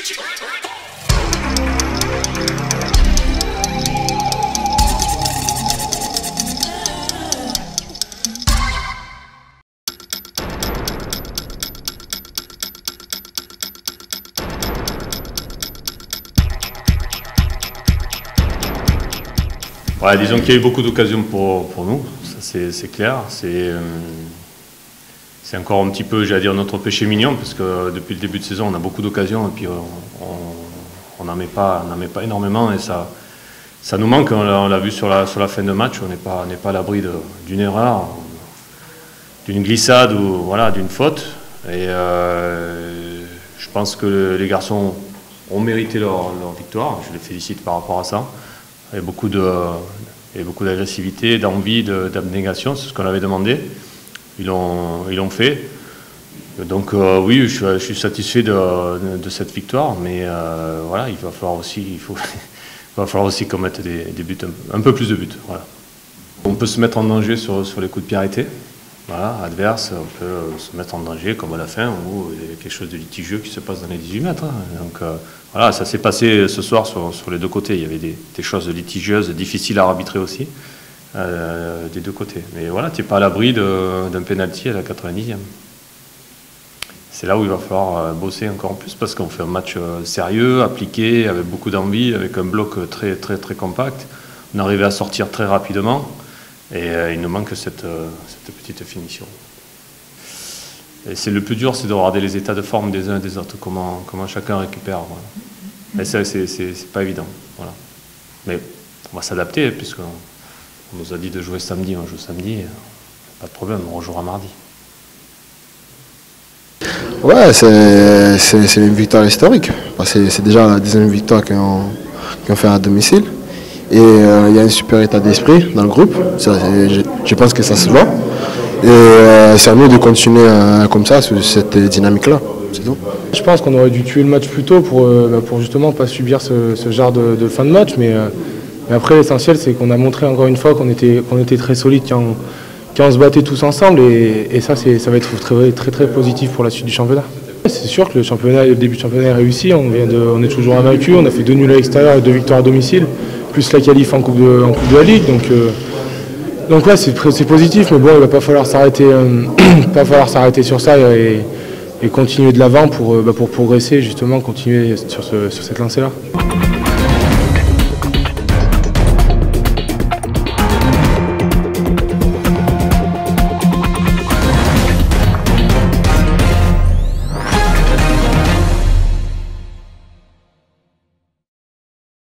Ouais, disons qu'il y a eu beaucoup d'occasions pour nous, ça c'est clair. C'est encore un petit peu, j'allais dire, notre péché mignon, parce que depuis le début de saison, on a beaucoup d'occasions et puis on n'en met pas énormément et ça nous manque. On l'a vu sur la fin de match, on n'est pas à l'abri d'une erreur, d'une glissade ou voilà, d'une faute. Et je pense que les garçons ont mérité leur victoire. Je les félicite par rapport à ça. Il y a beaucoup d'agressivité, d'envie, d'abnégation, c'est ce qu'on avait demandé. Ils l'ont fait. Donc oui, je suis satisfait de cette victoire, mais voilà, il va falloir aussi commettre des buts, un peu plus de buts. Voilà. On peut se mettre en danger sur les coups de pied arrêtés. Voilà, adverse, on peut se mettre en danger comme à la fin où il y a quelque chose de litigieux qui se passe dans les 18 mètres. Donc voilà, ça s'est passé ce soir sur les deux côtés. Il y avait des choses litigieuses, difficiles à arbitrer aussi, des deux côtés. Mais voilà, tu n'es pas à l'abri d'un pénalty à la 90e. C'est là où il va falloir bosser encore plus parce qu'on fait un match sérieux, appliqué, avec beaucoup d'envie, avec un bloc très, très, très compact. On arrivait à sortir très rapidement. Et il nous manque cette petite finition. Et c'est le plus dur, c'est de regarder les états de forme des uns et des autres, comment chacun récupère. Voilà. Et ça, c'est pas évident. Voilà. Mais on va s'adapter, puisqu'on nous a dit de jouer samedi, on joue samedi, pas de problème, on rejouera mardi. Ouais, c'est une victoire historique. C'est déjà la deuxième victoire qu'on fait à domicile. Et il y a un super état d'esprit dans le groupe, je pense que ça se voit. Et c'est à nous de continuer comme ça, sur cette dynamique-là, c'est tout. Je pense qu'on aurait dû tuer le match plus tôt pour justement pas subir ce genre de fin de match. Mais après, l'essentiel, c'est qu'on a montré encore une fois qu'on était très solide quand on se battait tous ensemble. Et ça va être très, très, très positif pour la suite du championnat. C'est sûr que le début du championnat est réussi, on est toujours invaincu, on a fait 2 nuls à l'extérieur et 2 victoires à domicile, plus la qualif en coupe de la Ligue. Donc ouais, c'est positif, mais bon, il va pas falloir s'arrêter sur ça et continuer de l'avant pour progresser, justement, continuer sur cette lancée-là.